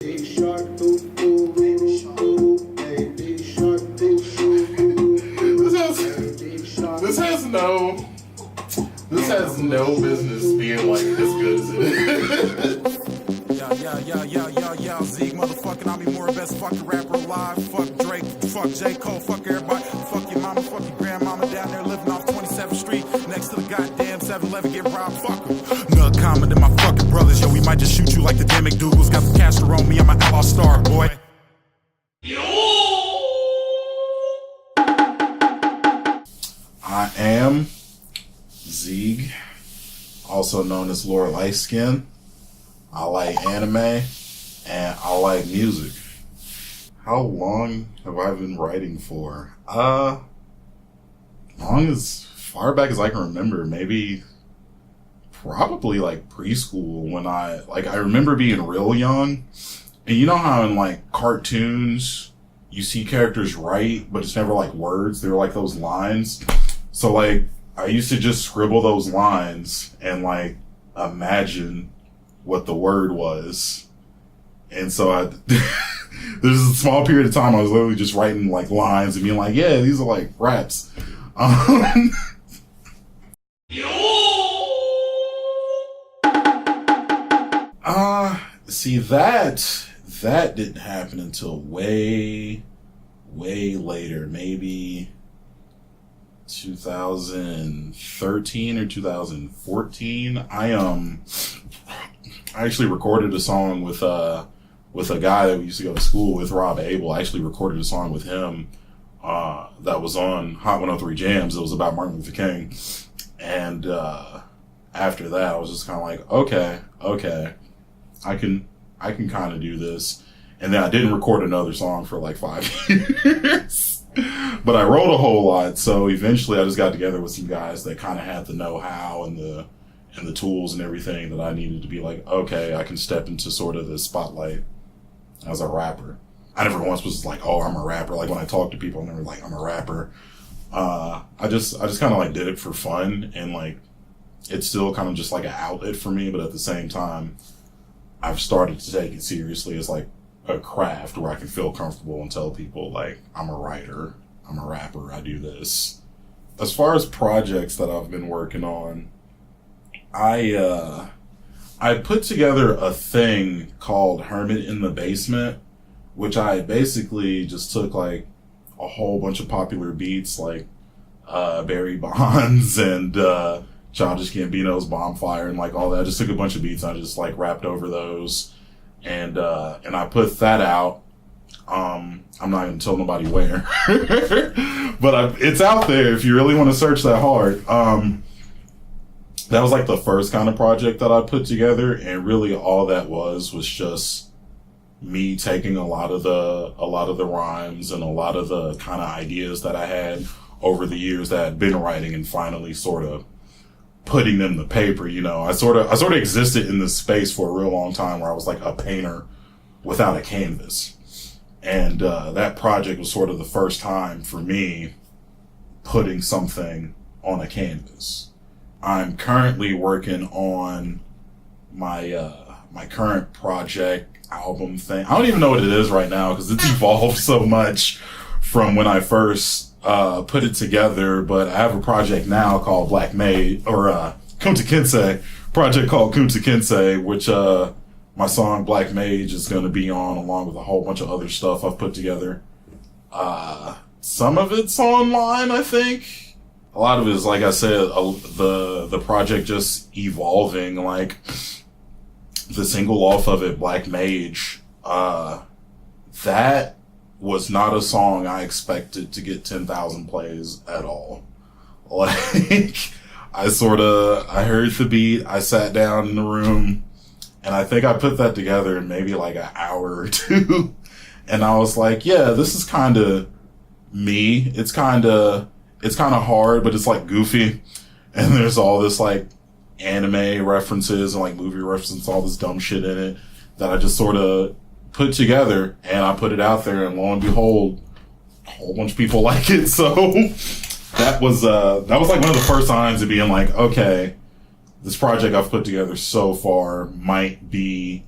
This has no business being like as good as it is. Yo, Zieg, motherfucking, I'm more best fucking rapper alive. Fuck Drake, fuck J. Cole, fuck everybody. Fuck your mama, fuck your grandmama down there living off 27th Street next to the goddamn 7-Eleven, get robbed, fuck them. Nug common to my fucking brothers, yo, we might just shoot you like the damn McDougal's. Got the caster on me, I'm an outlaw star, boy. I am Zieg, also known as Lord Lightskin. I like anime and I like music. How long have I been writing for? Long as far back as I can remember, maybe probably like preschool when I remember being real young. And you know how in like cartoons you see characters write, but it's never like words, they're like those lines. So like I used to just scribble those lines and like imagine what the word was. And so there's a small period of time I was literally just writing like lines and being like, yeah, these are like raps. See that didn't happen until way later, maybe 2013 or 2014. I actually recorded a song with a guy that we used to go to school with, Rob Abel. I actually recorded a song with him that was on Hot 103 Jams. It was about Martin Luther King. And after that, I was just kind of like, okay, I can kind of do this. And then I didn't record another song for like 5 years. But I wrote a whole lot, so eventually I just got together with some guys that kind of had the know-how and the tools and everything that I needed to be like, okay, I can step into sort of the spotlight as a rapper. I never once was like, oh, I'm a rapper. Like when I talk to people, I'm never like, I'm a rapper. I just kind of like did it for fun, and like it's still kind of just like an outlet for me, but at the same time, I've started to take it seriously as like a craft where I can feel comfortable and tell people like, I'm a writer, I'm a rapper, I do this. As far as projects that I've been working on, I put together a thing called Hermit in the Basement, which I basically just took like a whole bunch of popular beats like Barry Bonds and Childish Gambino's Bonfire and like all that. I just took a bunch of beats and I just like rapped over those. And I put that out. I'm not gonna tell nobody where, but it's out there if you really want to search that hard. That was like the first kind of project that I put together, and really all that was just me taking a lot of the rhymes and a lot of the kind of ideas that I had over the years that I'd been writing and finally sort of putting them to paper. You know, I sort of existed in this space for a real long time where I was like a painter without a canvas. And that project was sort of the first time for me putting something on a canvas. I'm currently working on my my current project album thing. I don't even know what it is right now because it's evolved so much from when I first put it together, but I have a project now called Black Mage, or Kunta Kinte, project called Kunta Kinte, which my song Black Mage is going to be on, along with a whole bunch of other stuff I've put together. Some of it's online, I think. A lot of it is, like I said, the project just evolving. Like the single off of it, Black Mage, that was not a song I expected to get 10,000 plays at all. Like, I heard the beat, I sat down in the room, and I think I put that together in maybe like an hour or two. And I was like, yeah, this is kind of me. It's kind of hard, but it's like goofy. And there's all this like anime references and like movie references, all this dumb shit in it that I just sort of put together, and I put it out there, and lo and behold, a whole bunch of people like it. So that was like one of the first times of being like, okay, this project I've put together so far might be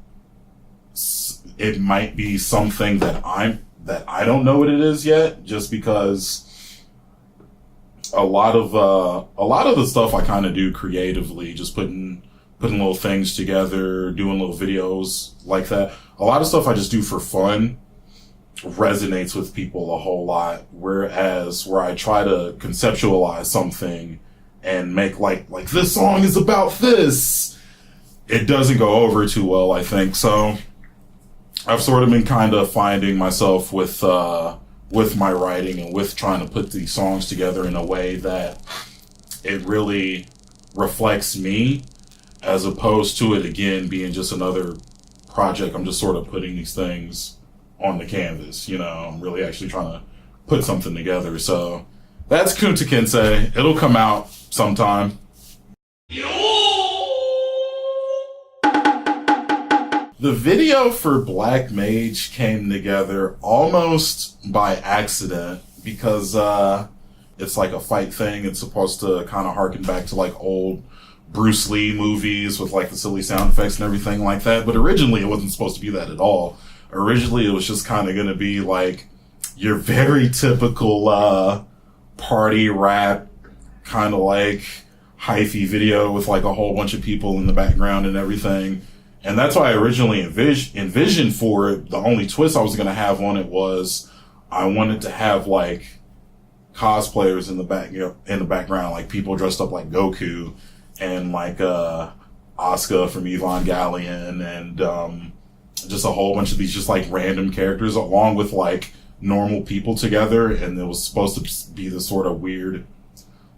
it might be something that I don't know what it is yet, just because a lot of the stuff I kind of do creatively, just putting little things together, doing little videos like that. A lot of stuff I just do for fun resonates with people a whole lot. Whereas where I try to conceptualize something and make like this song is about this, it doesn't go over too well, I think. So I've sort of been kind of finding myself with my writing and with trying to put these songs together in a way that it really reflects me, as opposed to it again being just another project. I'm just sort of putting these things on the canvas, you know. I'm really actually trying to put something together. So that's Kunta Kinte. It'll come out sometime. The video for Black Mage came together almost by accident because it's like a fight thing. It's supposed to kind of harken back to like old Bruce Lee movies with like the silly sound effects and everything like that. But originally it wasn't supposed to be that at all. Originally it was just kind of going to be like your very typical party rap, kind of like hyphy video with like a whole bunch of people in the background and everything. And that's why I originally envisioned for it. The only twist I was going to have on it was I wanted to have like cosplayers in the background, like people dressed up like Goku and like Asuka from Evangelion, and just a whole bunch of these just like random characters along with like normal people together. And it was supposed to be this sort of weird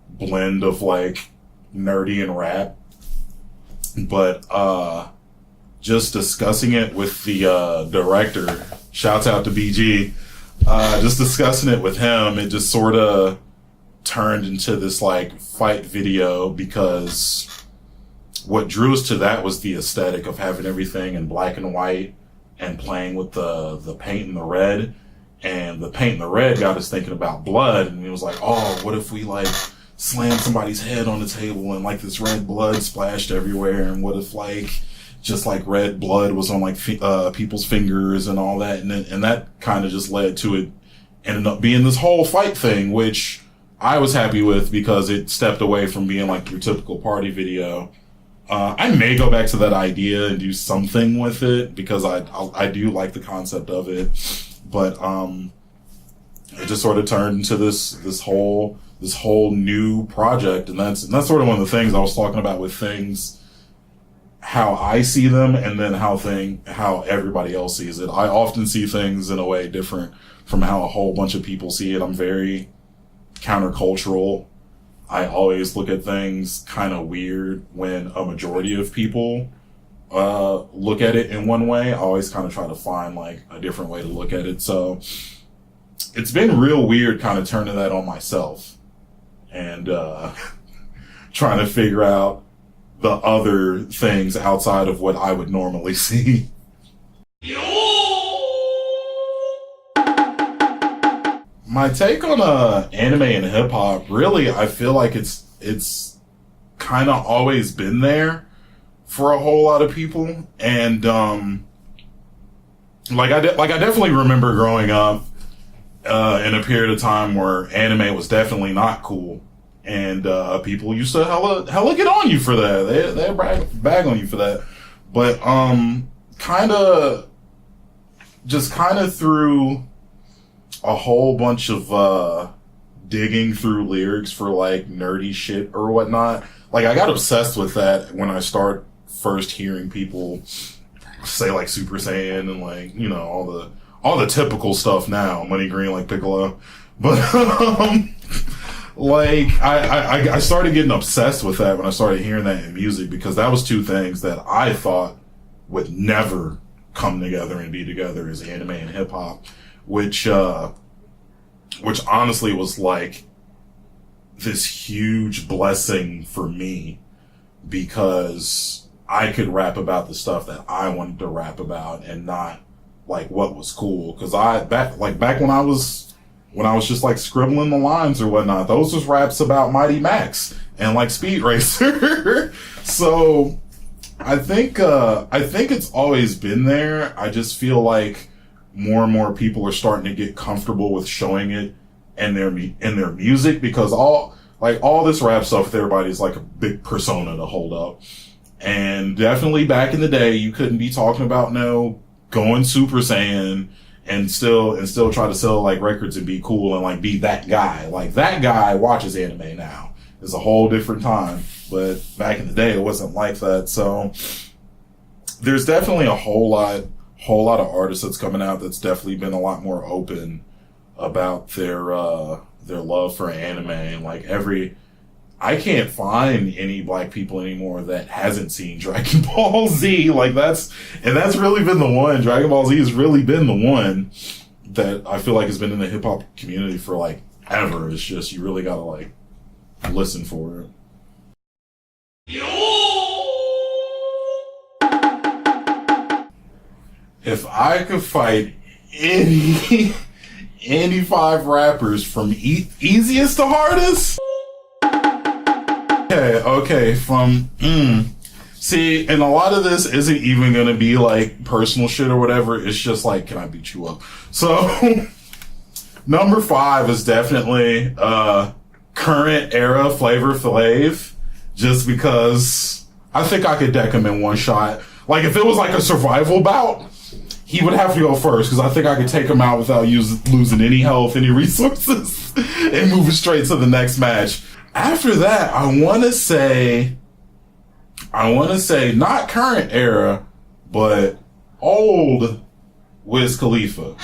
blend of like nerdy and rap. But just discussing it with the director, shouts out to BG, just discussing it with him, it just sort of turned into this like fight video, because what drew us to that was the aesthetic of having everything in black and white and playing with the paint and the red. And the paint and the red got us thinking about blood, and it was like, oh, what if we like slam somebody's head on the table and like this red blood splashed everywhere, and what if like just like red blood was on like people's fingers and all that. And that kind of just led to it ended up being this whole fight thing, which I was happy with because it stepped away from being like your typical party video. I may go back to that idea and do something with it because I do like the concept of it, but it just sort of turned into this whole new project. And that's sort of one of the things I was talking about with things, how I see them and then how everybody else sees it. I often see things in a way different from how a whole bunch of people see it. I'm very countercultural. I always look at things kind of weird when a majority of people look at it in one way. I always kind of try to find like a different way to look at it. So it's been real weird kind of turning that on myself and trying to figure out the other things outside of what I would normally see. My take on anime and hip hop, really, I feel like it's kind of always been there for a whole lot of people, and I definitely remember growing up in a period of time where anime was definitely not cool. And people used to hella get on you for that. They bag on you for that. But kind of through a whole bunch of digging through lyrics for like nerdy shit or whatnot. Like I got obsessed with that when I started first hearing people say like Super Saiyan and like, you know, all the typical stuff now, Money Green like Piccolo. But like I started getting obsessed with that when I started hearing that in music, because that was two things that I thought would never come together and be together, as anime and hip hop, which honestly was like this huge blessing for me, because I could rap about the stuff that I wanted to rap about and not like what was cool. Cause back when I was just like scribbling the lines or whatnot, those was raps about Mighty Max and like Speed Racer. So I think it's always been there. I just feel like more and more people are starting to get comfortable with showing it in their music, because all this rap stuff with everybody's like a big persona to hold up. And definitely back in the day, you couldn't be talking about going Super Saiyan and still try to sell like records and be cool and like be that guy. Like that guy watches anime now. It's a whole different time. But back in the day, it wasn't like that. So there's definitely a whole lot of artists that's coming out that's definitely been a lot more open about their love for anime. And like I can't find any black people anymore that hasn't seen Dragon Ball Z. Like that's really been the one. Dragon Ball Z has really been the one that I feel like has been in the hip hop community for like ever. It's just, you really gotta like listen for it. If I could fight any 5 rappers from easiest to hardest. Okay, see, and a lot of this isn't even gonna be like personal shit or whatever. It's just like, can I beat you up? So, number 5 is definitely current era Flavor Flav, just because I think I could deck him in one shot. Like if it was like a survival bout, he would have to go first, because I think I could take him out without losing any health, any resources, and moving straight to the next match. After that, I want to say not current era, but old Wiz Khalifa.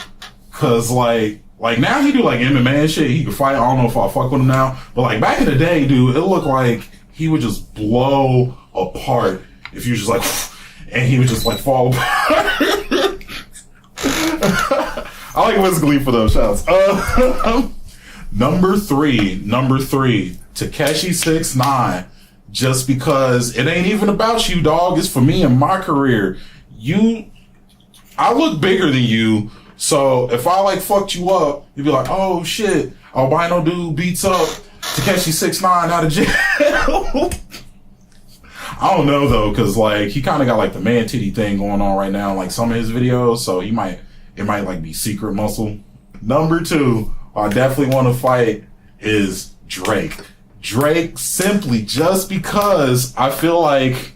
Cause like now he do like MMA and shit. He can fight. I don't know if I'll fuck with him now, but like back in the day, dude, it looked like he would just blow apart if you just like, and he would just like fall apart. I like Wiz Khalifa though. Shouts. Number three, Takeshi 6ix9ine. Just because it ain't even about you, dog. It's for me and my career. I look bigger than you. So if I like fucked you up, you'd be like, oh shit, albino dude beats up Takeshi 6ix9ine out of jail. I don't know though, cause like he kind of got like the man titty thing going on right now, in, like some of his videos. So it might like be secret muscle. Number 2, I definitely want to fight is Drake. Drake, simply just because I feel like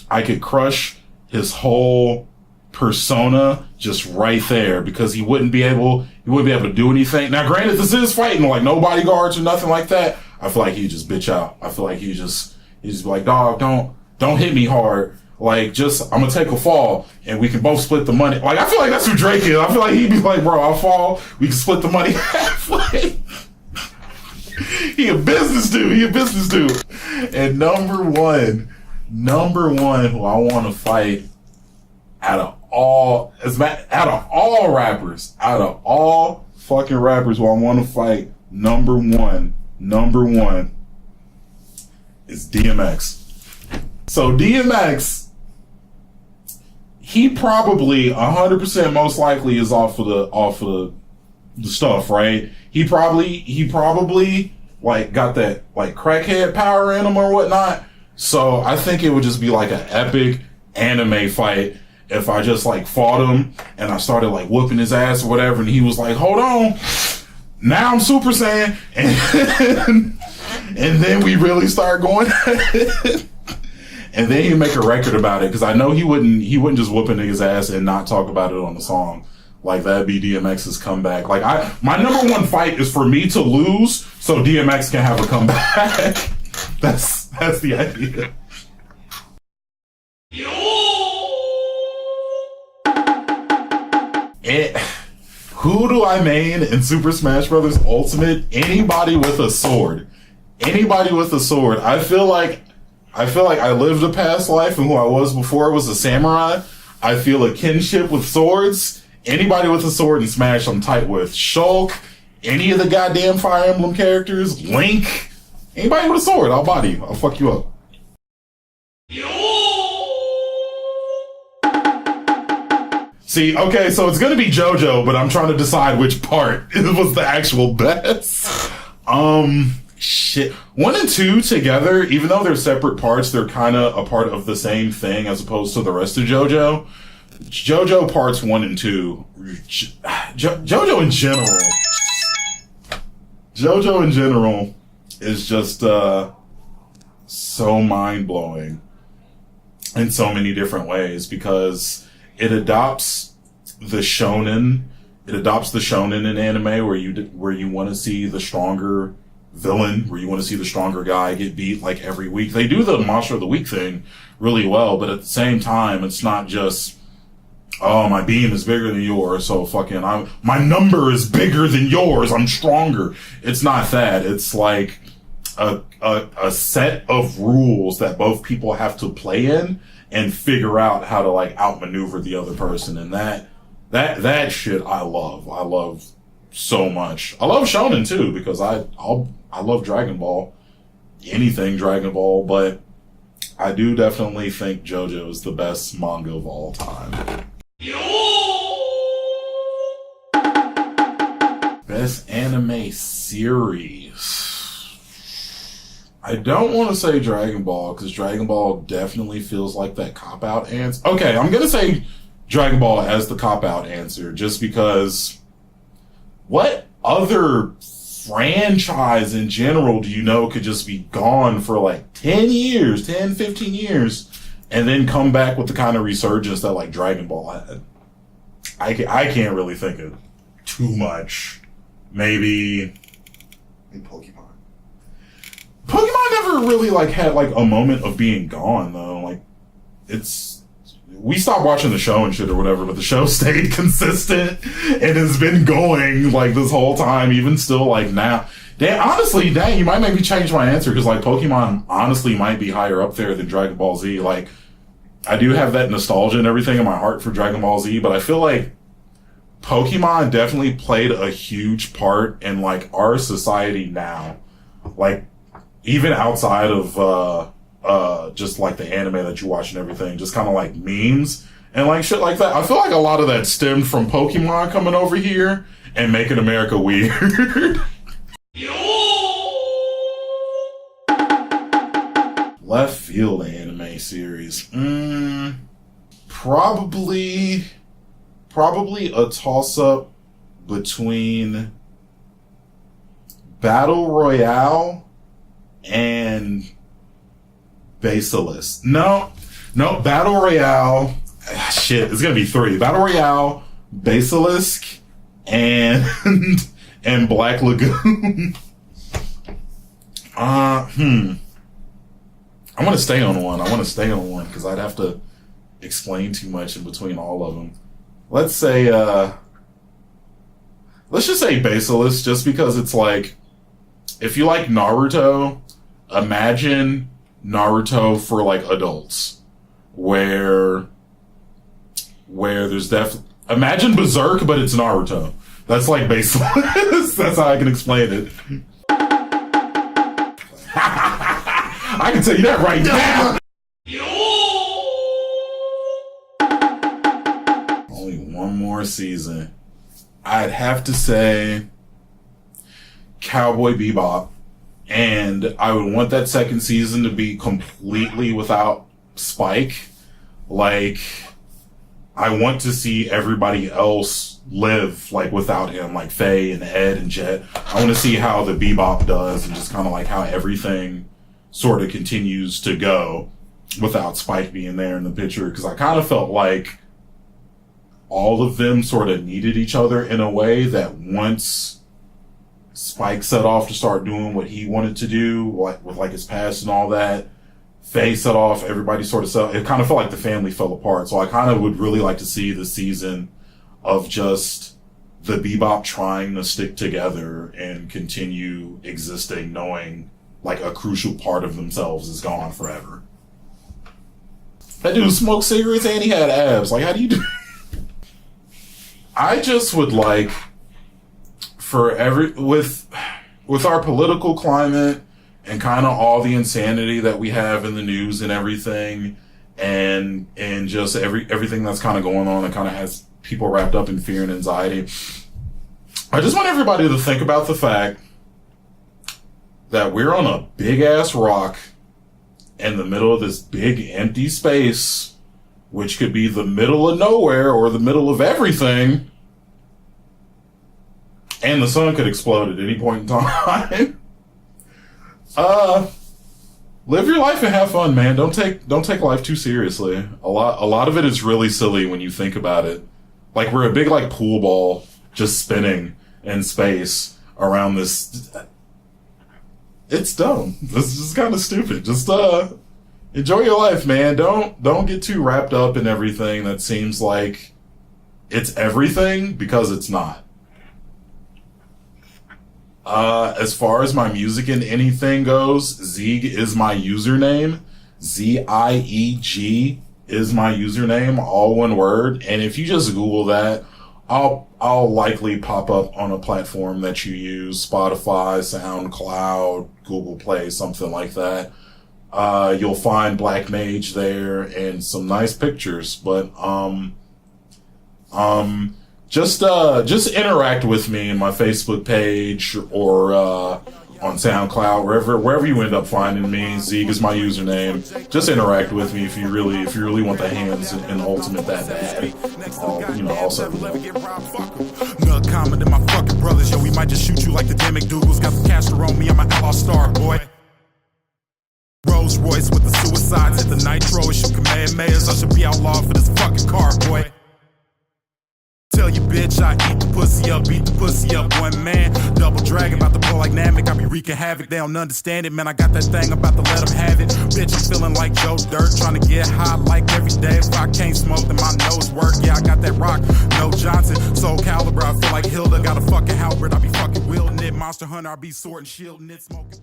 I could crush his whole persona just right there, because he wouldn't be able to do anything. Now granted, this is fighting, like no bodyguards or nothing like that. I feel like he'd just bitch out. I feel like he'd just be like, dog, don't hit me hard. Like, just, I'm gonna take a fall and we can both split the money. Like, I feel like that's who Drake is. I feel like he'd be like, bro, I'll fall, we can split the money halfway. He a business dude. And number one who I want to fight out of all fucking rappers who I want to fight, number one is DMX. So DMX, he probably 100% most likely is off of the stuff, right? He probably like got that like crackhead power in him or whatnot. So I think it would just be like an epic anime fight if I just like fought him and I started like whooping his ass or whatever, and he was like, hold on, now I'm Super Saiyan, and then we really start going and then he'd make a record about it, because I know he wouldn't just whoop a nigga's ass and not talk about it on the song. Like, that'd be DMX's comeback. Like, my number 1 fight is for me to lose so DMX can have a comeback. That's the idea. Who do I main in Super Smash Bros. Ultimate? Anybody with a sword. I feel like I lived a past life, and who I was before was a samurai. I feel a kinship with swords. Anybody with a sword in Smash, I'm tight with. Shulk, any of the goddamn Fire Emblem characters, Link, anybody with a sword, I'll body you. I'll fuck you up. See, okay, so it's gonna be JoJo, but I'm trying to decide which part was the actual best. shit. 1 and 2 together, even though they're separate parts, they're kind of a part of the same thing as opposed to the rest of JoJo. JoJo parts 1 and 2. JoJo in general is just so mind-blowing in so many different ways because it adopts the shonen in anime where you want to see the stronger villain, where you want to see the stronger guy get beat like every week. They do the monster of the week thing really well, but at the same time, it's not just, oh, my beam is bigger than yours, so my number is bigger than yours, I'm stronger. It's not that. It's like a set of rules that both people have to play in and figure out how to like outmaneuver the other person. And that shit I love so much. I love shonen too because I love Dragon Ball, anything Dragon Ball, but I do definitely think JoJo is the best manga of all time. Best anime series. I don't want to say Dragon Ball because Dragon Ball definitely feels like that cop-out answer. Okay, I'm going to say Dragon Ball as the cop-out answer just because what other franchise in general do you know could just be gone for like 10 years, 10, 15 years, and then come back with the kind of resurgence that like Dragon Ball had? I can't really think of too much. Maybe Pokemon. Pokemon never really like had like a moment of being gone though. Like we stopped watching the show and shit or whatever, but the show stayed consistent and has been going like this whole time, even still like now. Dang, you might make me change my answer because like Pokemon honestly might be higher up there than Dragon Ball Z. Like I do have that nostalgia and everything in my heart for Dragon Ball Z, but I feel like Pokemon definitely played a huge part in like our society now. Like even outside of just like the anime that you watch and everything, just kind of like memes and like shit like that. I feel like a lot of that stemmed from Pokemon coming over here and making America weird. Left field anime series. Probably a toss-up between Battle Royale and Basilisk. No, Battle Royale. Shit, it's gonna be 3. Battle Royale, Basilisk, and Black Lagoon. I want to stay on one because I'd have to explain too much in between all of them. Let's just say Basilisk, just because it's like, if you like Naruto, imagine Naruto for like adults, where there's imagine Berserk, but it's Naruto. That's like Basilisk. That's how I can explain it. I can tell you that right now. Only one more season. I'd have to say Cowboy Bebop. And I would want that second season to be completely without Spike. Like, I want to see everybody else live, like, without him, like Faye and Ed and Jet. I want to see how the Bebop does and just kind of like how everything sort of continues to go without Spike being there in the picture. Because I kind of felt like all of them sort of needed each other in a way that once Spike set off to start doing what he wanted to do, like with like his past and all that, Faye set off, everybody sort of set, it kind of felt like the family fell apart. So I kind of would really like to see the season of just the Bebop trying to stick together and continue existing, knowing like a crucial part of themselves is gone forever. That dude smoked cigarettes and he had abs. Like, how do you do? I just would like for with our political climate and kind of all the insanity that we have in the news and everything, and just everything that's kind of going on that kind of has people wrapped up in fear and anxiety. I just want everybody to think about the fact that we're on a big ass rock in the middle of this big empty space, which could be the middle of nowhere or the middle of everything, and the sun could explode at any point in time. Live your life and have fun, man. Don't take life too seriously. A lot of it is really silly when you think about it. Like, we're a big, like, pool ball just spinning in space around this. It's dumb. This is kind of stupid. Just enjoy your life, man. Don't get too wrapped up in everything that seems like it's everything, because it's not. As far as my music and anything goes, Zieg is my username. Zieg is my username, all one word. And if you just Google that, I'll likely pop up on a platform that you use, Spotify, SoundCloud, Google Play, something like that. You'll find Black Mage there and some nice pictures, but just interact with me in my Facebook page or on SoundCloud, wherever you end up finding me. Zieg is my username. Just interact with me if you really want the hands in Ultimate that bad. Also. Nug comment to my fucking brothers, yo, we might just shoot you like the damn McDougal's. Got the caster on me, I'm an outlaw star, boy. Rolls Royce with the suicides, hit the nitro, issue command mayors. I should be outlawed for this fucking car, boy. Tell you bitch, I eat the pussy up, beat the pussy up, one man. Double dragon, about to blow like Namek, I be wreaking havoc, they don't understand it, man, I got that thing, about to let them have it. Bitch, I'm feeling like Joe Dirt, trying to get high like every day. If I can't smoke, then my nose work, yeah, I got that rock, no Johnson, Soul Calibur, I feel like Hilda, got a fucking halberd, I be fucking wielding it, Monster Hunter, I be sorting, shielding it, smoking.